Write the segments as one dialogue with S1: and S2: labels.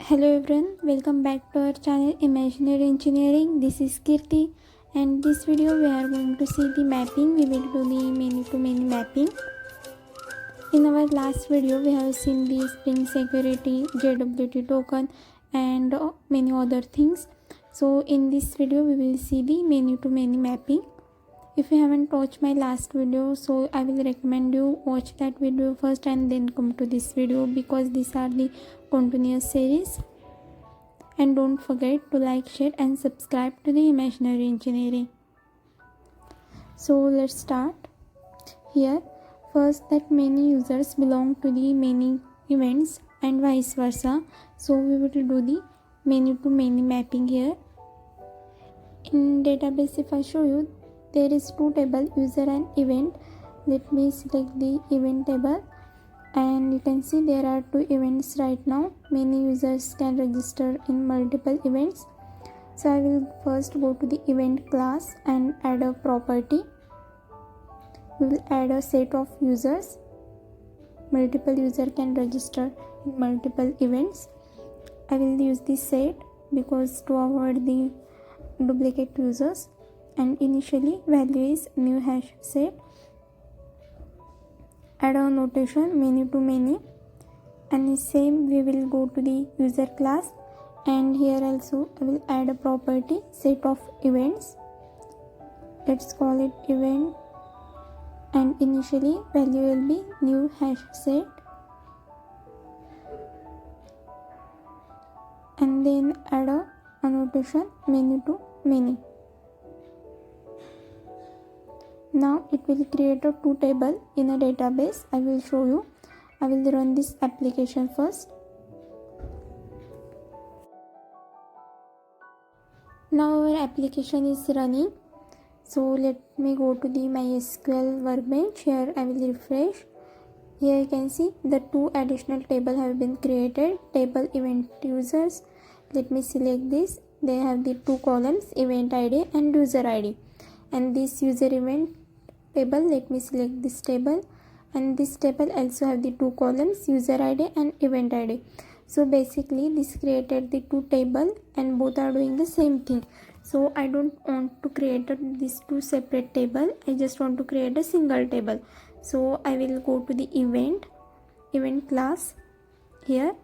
S1: Hello everyone, welcome back to our channel Imaginary Engineering. This is Kirti, and this video we are going to see the mapping. We will do the many to many mapping. In our last video we have seen the Spring Security, JWT token and many other things. So in this video we will see the many to many mapping. If you haven't watched my last video, so I will recommend you watch that video first and then come to this video, because these are the continuous series. And don't forget to like, share and subscribe to the Imaginary Engineering. So let's start. Here first, that many users belong to the many events and vice versa. So we will do the many to many mapping here. In database, if I show you, there is two table, user and event. Let me select the event table, and you can see there are two events right now. Many users can register in multiple events. So I will first go to the event class and add a property. We will add a set of users. Multiple user can register in multiple events. I will use this set because to avoid the duplicate users. And initially value is new hash set. Add a notation many to many, and the same we will go to the user class, and here also I will add a property set of events. Let's call it event, and initially value will be new hash set, and then add a annotation many to many. Now it will create a two table in a database. I will show you. I will run this application first. Now our application is running. So let me go to the MySQL workbench. Here I will refresh. Here you can see the two additional table have been created. Table event users. Let me select this. They have the two columns, event ID and user ID. And this user event table, let me select this table, and this table also have the two columns, user ID and event ID. So basically this created the two table and both are doing the same thing. So I don't want to create these two separate table. I just want to create a single table. So I will go to the event class here,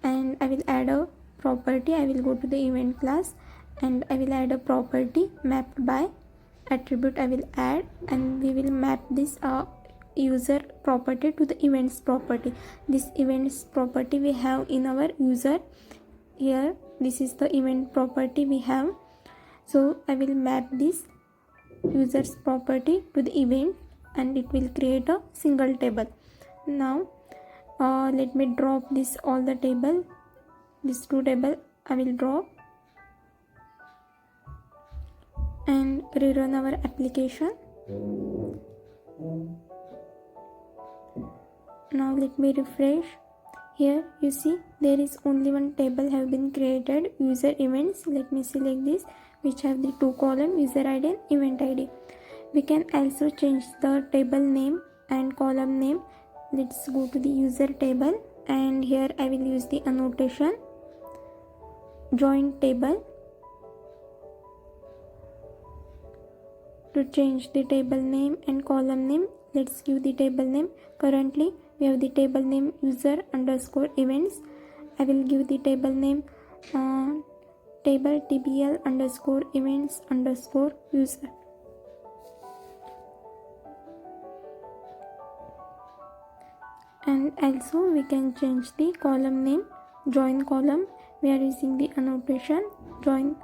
S1: and I will add a property. I will go to the event class and I will add a property mapped by attribute. I will add, and we will map this user property to the events property. This events property we have in our user. Here this is the event property we have. So I will map this users property to the event, and it will create a single table. Now let me drop this all the table. This two table I will drop and rerun our application. Now let me refresh. Here you see there is only one table have been created, user events. Let me select this, which have the two column, user ID and event ID. We can also change the table name and column name. Let's go to the user table, and here I will use the annotation join table to change the table name and column name. Let's give the table name. Currently we have the table name user underscore events. I will give the table name table tbl underscore events underscore user. And also we can change the column name join column. We are using the annotation join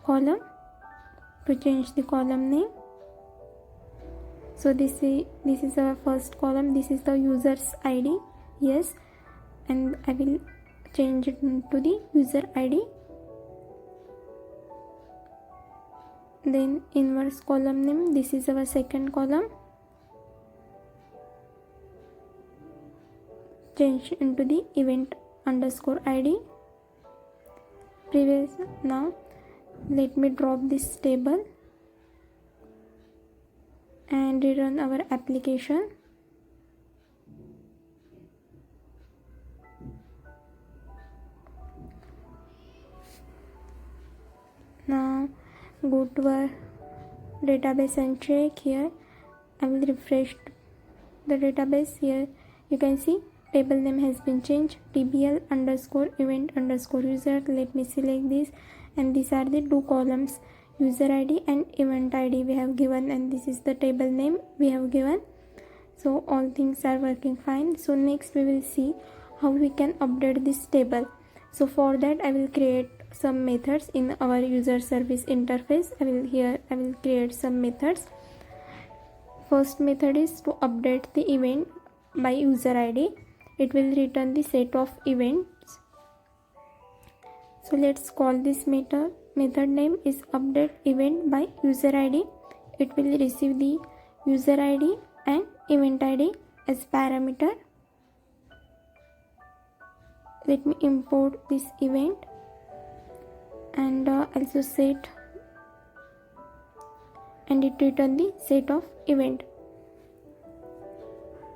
S1: column to change the column name. So this is our first column. This is the user's ID. Yes, and I will change it to the user ID. Then inverse column name. This is our second column. Change into the event underscore ID. Previous. Now let me drop this table and rerun our application. Now go to our database and check. Here I will refresh the database. Here you can see table name has been changed, tbl underscore event underscore user. Let me select this, and these are the two columns, user id and event id we have given, and this is the table name we have given. So all things are working fine. So next we will see how we can update this table. So for that I will create some methods in our user service interface. I will create some methods. First method is to update the event by user id. It will return the set of events. So let's call this method. Method name is update event by user id. It will receive the user id and event id as parameter. Let me import this event and also set, and it return the set of event.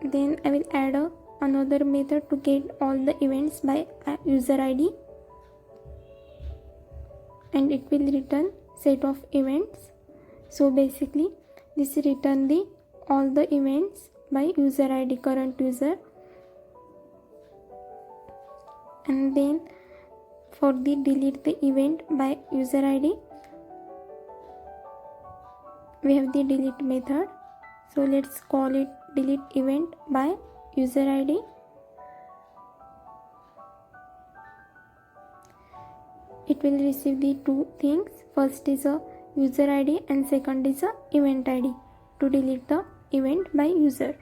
S1: Then I will add another method to get all the events by user id, and it will return set of events. So basically this return the all the events by user id, current user. And then for the delete the event by user id, we have the delete method. So let's call it delete event by user id. It will receive the two things. First is a user id and second is a event id to delete the event by user.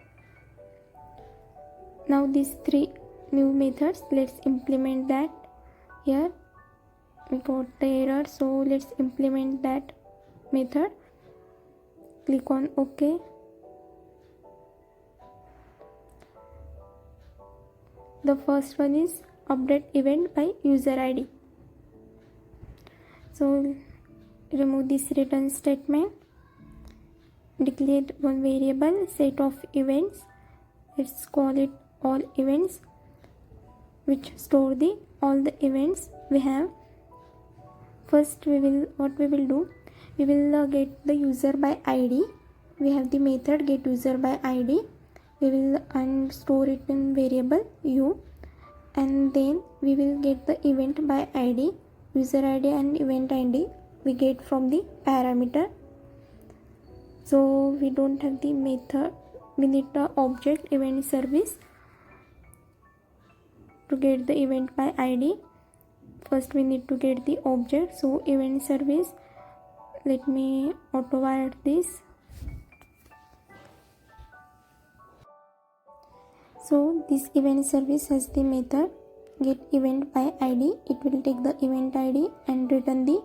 S1: Now these three new methods, let's implement that. Here we got the error, so let's implement that method. Click on OK. The first one is update event by user id. So remove this return statement. Declare one variable set of events. Let's call it all events, which store the all the events we have. First we will do, we will get the user by id. We have the method get user by id. We will store it in variable u, and then we will get the event by id. User id and event id we get from the parameter. So we don't have the method, we need the object event service to get the event by id. First we need to get the object, so event service. Let me auto write this. So this event service has the method get event by id. It will take the event id and return the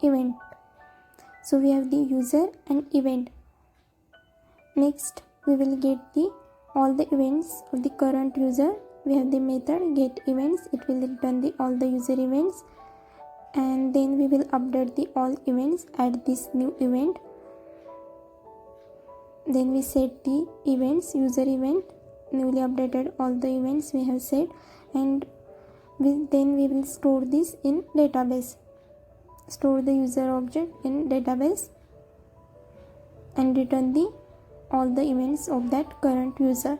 S1: event. So we have the user and event. Next we will get the all the events of the current user. We have the method get events. It will return the all the user events, and then we will update the all events, add this new event. Then we set the events, user event, newly updated all the events we have set, and then we will store this in database. Store the user object in database and return the all the events of that current user.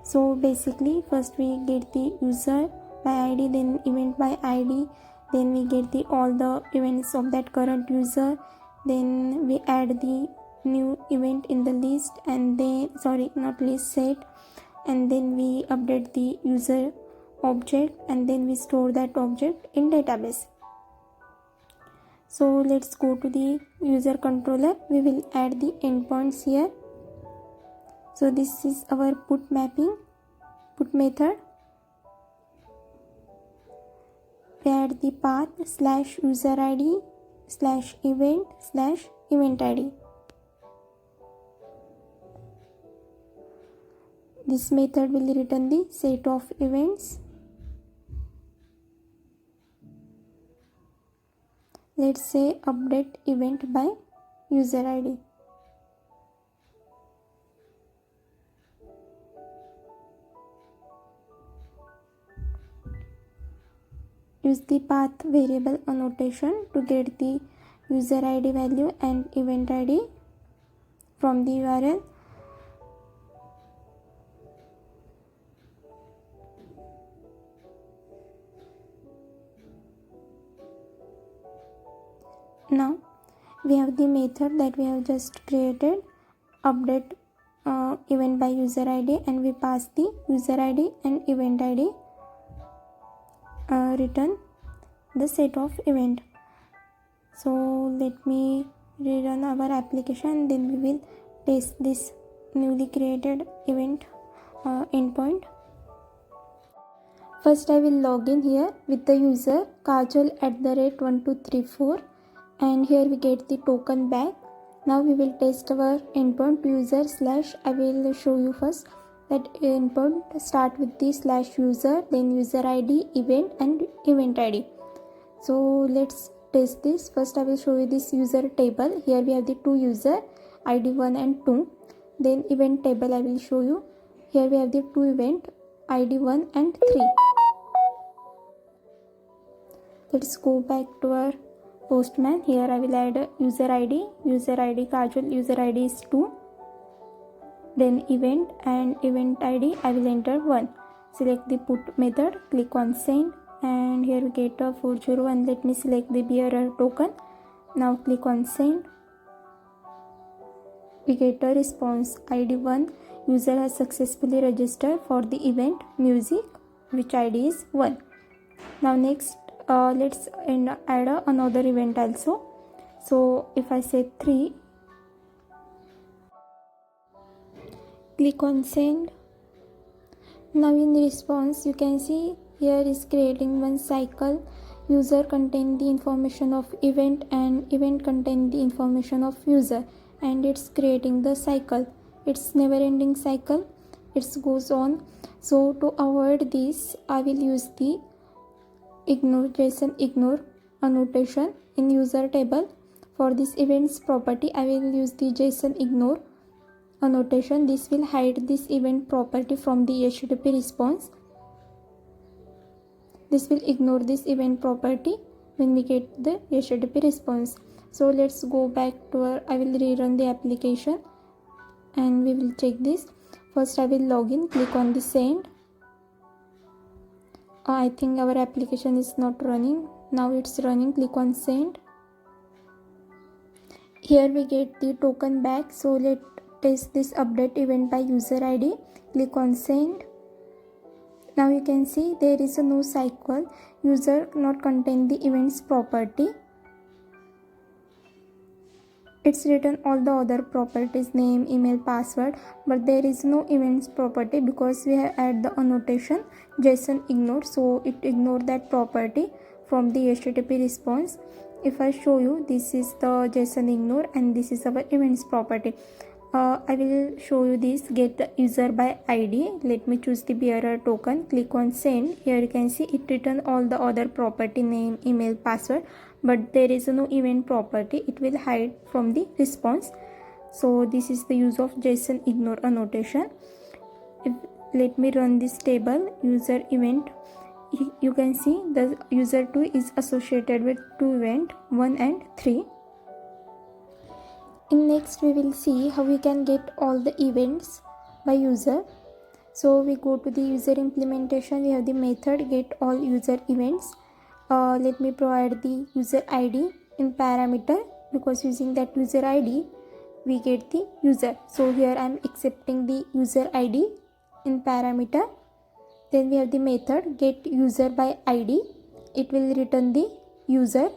S1: So basically first we get the user by id, then event by id, then we get the all the events of that current user, then we add the new event in the list, and then not list, set, and then we update the user object, and then we store that object in database. So let's go to the user controller. We will add the endpoints here. So this is our put mapping, put method. We add the path / user id / event / event id. This method will return the set of events. Let's say update event by user id. use the path variable annotation to get the user ID value and event ID from the URL. Now we have the method that we have just created, update event by user ID, and we pass the user ID and event ID, return the set of event. So let me rerun our application, then we will test this newly created event endpoint. First I will log in here with the user kajal@1234, and here we get the token back. Now we will test our endpoint user slash. I will show you first that endpoint start with the /user, then user ID, event and event ID. So let's test this. First I will show you this user table. Here we have the two user, ID 1 and 2. Then event table I will show you. Here we have the two event, ID 1 and 3. Let's go back to our Postman. Here I will add a user ID Kajal, user ID is 2. Then event and event ID I will enter 1. Select the put method, click on send, and here we get a 401. Let me select the bearer token. Now click on send. We get a response, ID 1, user has successfully registered for the event music, which ID is 1. Now next let's add another event also. So if I say 3, click on send. Now in response you can see here is creating one cycle. User contain the information of event and event contain the information of user, and it's creating the cycle. It's never ending cycle, it goes on. So to avoid this I will use the JSON ignore annotation in user table. For this events property I will use the JSON ignore annotation. This will hide this event property from the HTTP response. This will ignore this event property when we get the HTTP response. So let's go back to our, I will rerun the application and we will check this. First I will log in, click on the send. I think our application is not running. Now it's running, click on send. Here we get the token back. So let's test this update event by user ID. Click on send. Now you can see there is a no cycle. User not contain the events property. It's written all the other properties, name, email, password, but there is no events property because we have add the annotation JSON ignore, so it ignore that property from the HTTP response. If I show you, this is the JSON ignore and this is our events property. I will show you this, get the user by ID. Let me choose the bearer token, click on send. Here you can see it written all the other property, name, email, password, but there is no event property. It will hide from the response. So this is the use of JSON ignore annotation. Let me run this table, user event. You can see the user 2 is associated with 2 event 1 and 3. In next we will see how we can get all the events by user. So we go to the user implementation. We have the method get all user events. Let me provide the user ID in parameter, because using that user ID we get the user. So here I am accepting the user ID in parameter. Then we have the method get user by ID. It will return the user.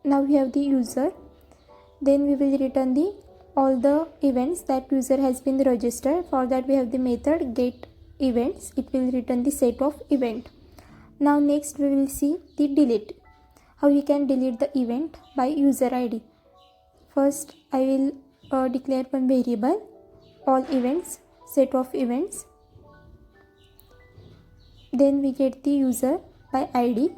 S1: Now we have the user. Then we will return the all the events that user has been registered. For that we have the method get events. It will return the set of event. Now next we will see the delete. How you can delete the event by user ID. First I will declare one variable, all events, set of events. Then we get the user by ID.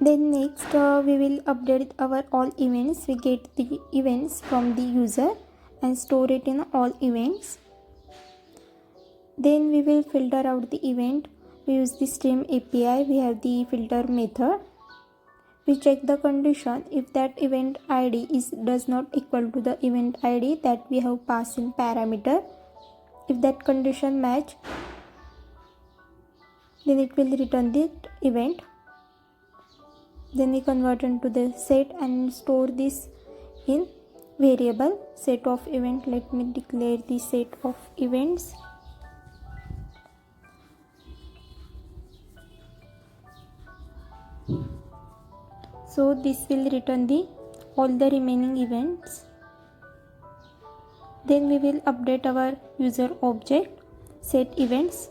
S1: Then next we will update our all events. We get the events from the user and store it in all events. Then we will filter out the event we use the stream API. We have the filter method. We check the condition. If that event ID does not equal to the event ID that we have passed in parameter, if that condition match, then it will return the event. Then we convert into the set and store this in variable set of event. Let me declare the set of events. So this will return all the remaining events. Then we will update our user object, set events,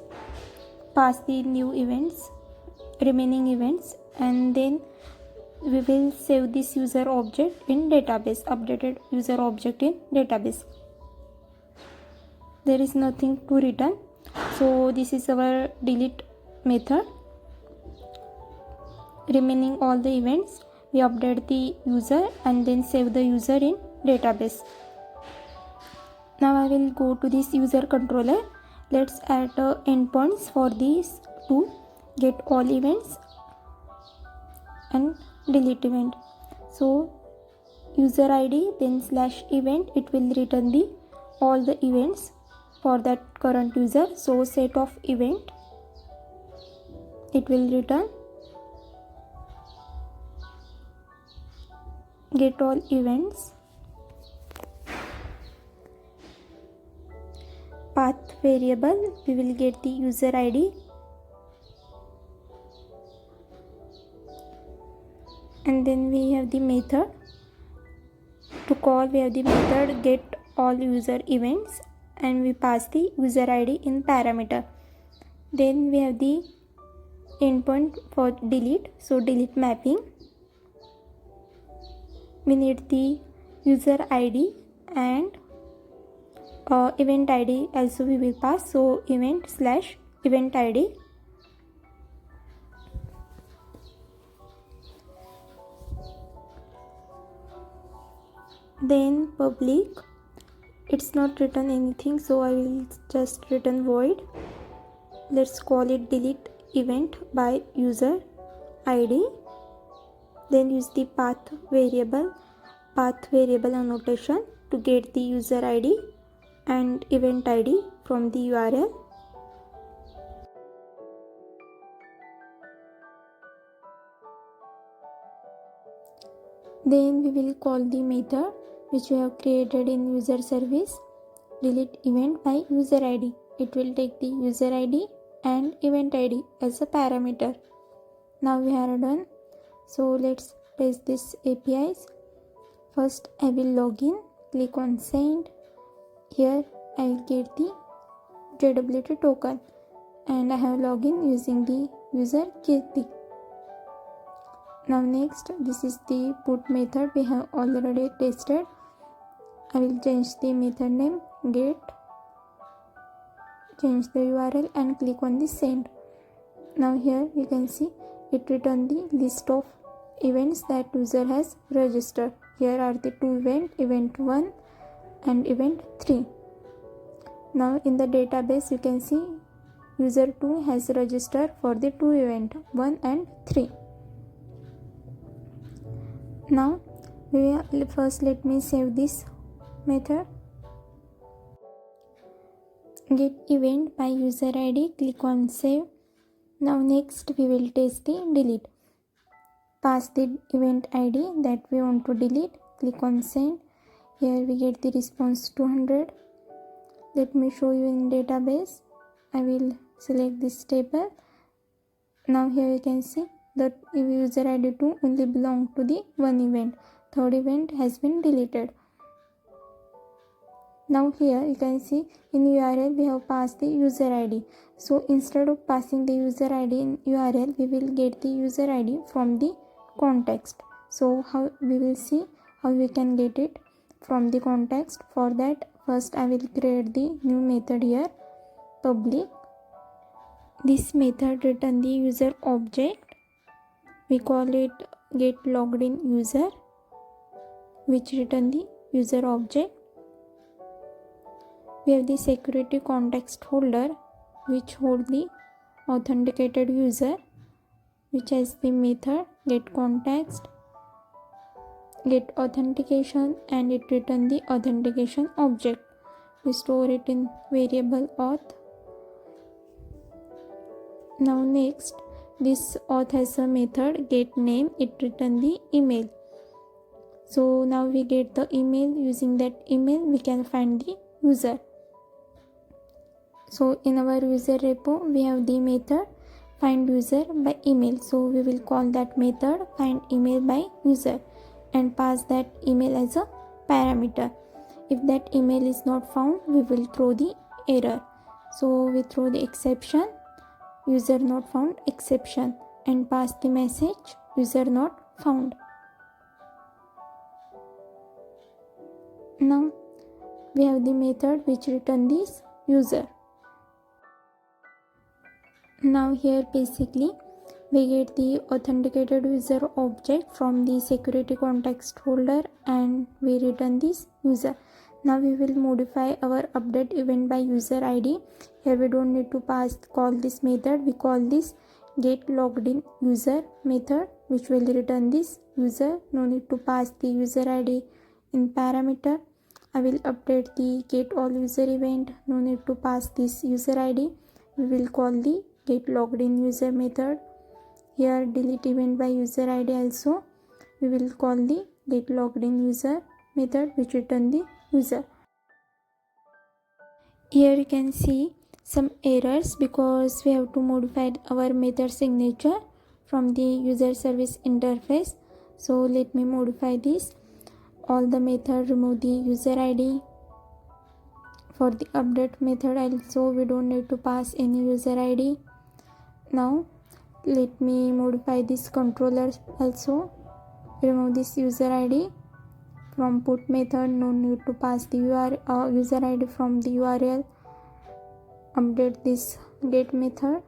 S1: pass the new events, remaining events, and then we will save this user object in database, updated user object in database. There is nothing to return. So this is our delete method. Remaining all the events, we update the user and then save the user in database. Now I will go to this user controller. Let's add endpoints for these to get all events and delete event. So user ID then /event, it will return all the events for that current user. So set of event, it will return get all events. Path variable, we will get the user ID, and then we have the method to call. We have the method get all user events and we pass the user ID in parameter. Then we have the endpoint for delete, so delete mapping. We need the user ID and event ID also we will pass, so event/event ID. Then public, it's not written anything, so I will just return void. Let's call it delete event by user ID. Then use the path variable annotation to get the user ID and event ID from the URL. Then we will call the method which we have created in user service, delete event by user ID. It will take the user ID and event ID as a parameter. Now we are done. So let's test this APIs. First I will log in, click on send. Here I will get the JWT token and I have login using the user Kirti. Now next, this is the put method we have already tested. I will change the method name get, change the URL and click on the send. Now here you can see it returned the list of events that user has registered. Here are the two events, event 1 and event 3. Now in the database you can see user 2 has registered for the two event 1 and 3. Now first let me save this method. Get event by user ID, click on save. Now next we will test the delete. Pass the event ID that we want to delete, click on send. Here we get the response 200. Let me show you in database. I will select this table. Now here you can see that user ID 2 only belong to the one event. Third event has been deleted. Now here you can see in URL we have passed the user ID. So instead of passing the user ID in URL, we will get the user ID from the context. So how we will see how we can get it from the context. For that, first I will create the new method here, public. This method return the user object. We call it get logged in user, which return the user object. We have the security context holder which hold the authenticated user, which has the method get context, get authentication, and it return the authentication object. We store it in variable auth. Now next, this auth has a method get name, it return the email. So now we get the email. Using that email we can find the user. So in our user repo we have the method find user by email. So we will call that method find email by user and pass that email as a parameter. If that email is not found, we will throw the error. So we throw the exception user not found exception and pass the message user not found. Now we have the method which return this user. Now here basically we get the authenticated user object from the security context folder and we return this user. Now we will modify our update event by user ID. Here we don't need to call this method. We call this get logged in user method which will return this user. No need to pass the user ID in parameter. I will update the get all user event. No need to pass this user ID. We will call the get logged in user method. Here delete event by user ID also. We will call the get logged in user method which return the user. Here you can see some errors because we have to modify our method signature from the user service interface. So let me modify this. All the method remove the user ID. For the update method also we don't need to pass any user ID. Now let me modify this controller also. Remove this user ID. From put method no need to pass the user ID from the URL. Update this get method.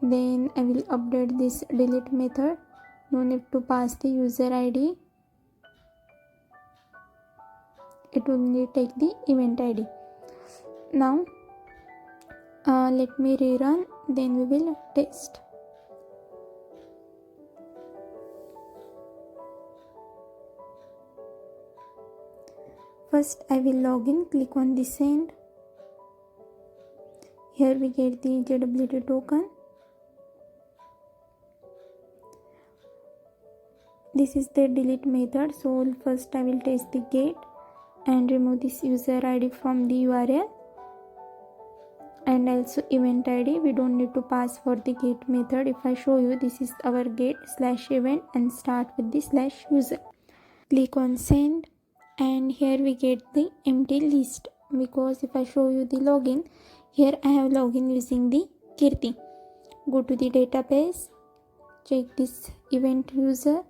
S1: Then I will update this delete method. No need to pass the user ID. It will only take the event ID. Now let me rerun, then we will test. First I will log in, click on the send. Here we get the JWT token. This is the delete method. So first I will test the get and remove this user ID from the URL and also event ID. We don't need to pass for the get method. If I show you, this is our get /event and start with the /user. Click on send and here we get the empty list because if I show you the login, here I have login using the Kirti. Go to the database, check this event user.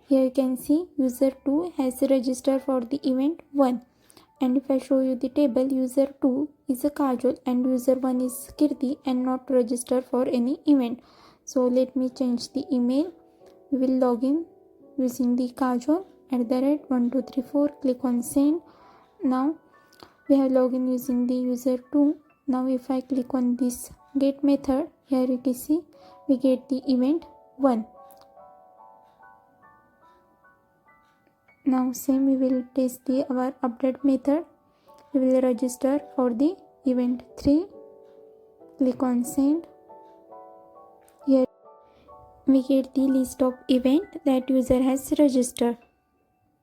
S1: Here you can see user 2 has registered for the event 1. And if I show you the table, user 2 is a Kajol and user 1 is Kirti and not registered for any event. So let me change the email. We will log in using the Kajol @1234. Click on send. Now we have login using the user 2. Now if I click on this get method, here you can see we get the event 1. Now same we will test our update method. We will register for the event 3. Click on send. Here we get the list of event that user has registered.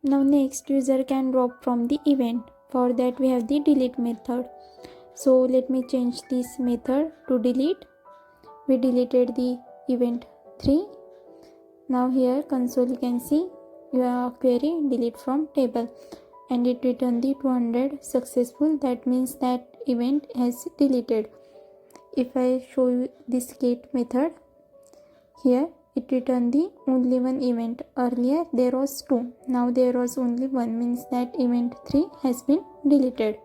S1: Now next user can drop from the event. For that we have the delete method. So let me change this method to delete. We deleted the event 3. Now here console you can see your query delete from table and it returned the 200 successful. That means that event has deleted. If I show you this get method, here it returned the only one event. Earlier there was 2, now there was only 1, means that event 3 has been deleted.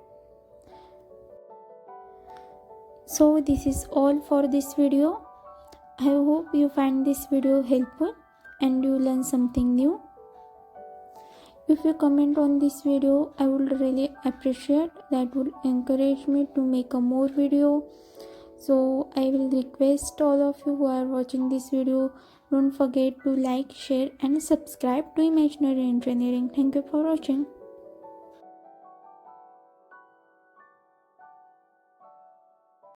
S1: So this is all for this video. I hope you find this video helpful and you learn something new. If you comment on this video, I would really appreciate. That would encourage me to make a more video. So I will request all of you who are watching this video, don't forget to like, share and subscribe to Imaginary Engineering. Thank you for watching.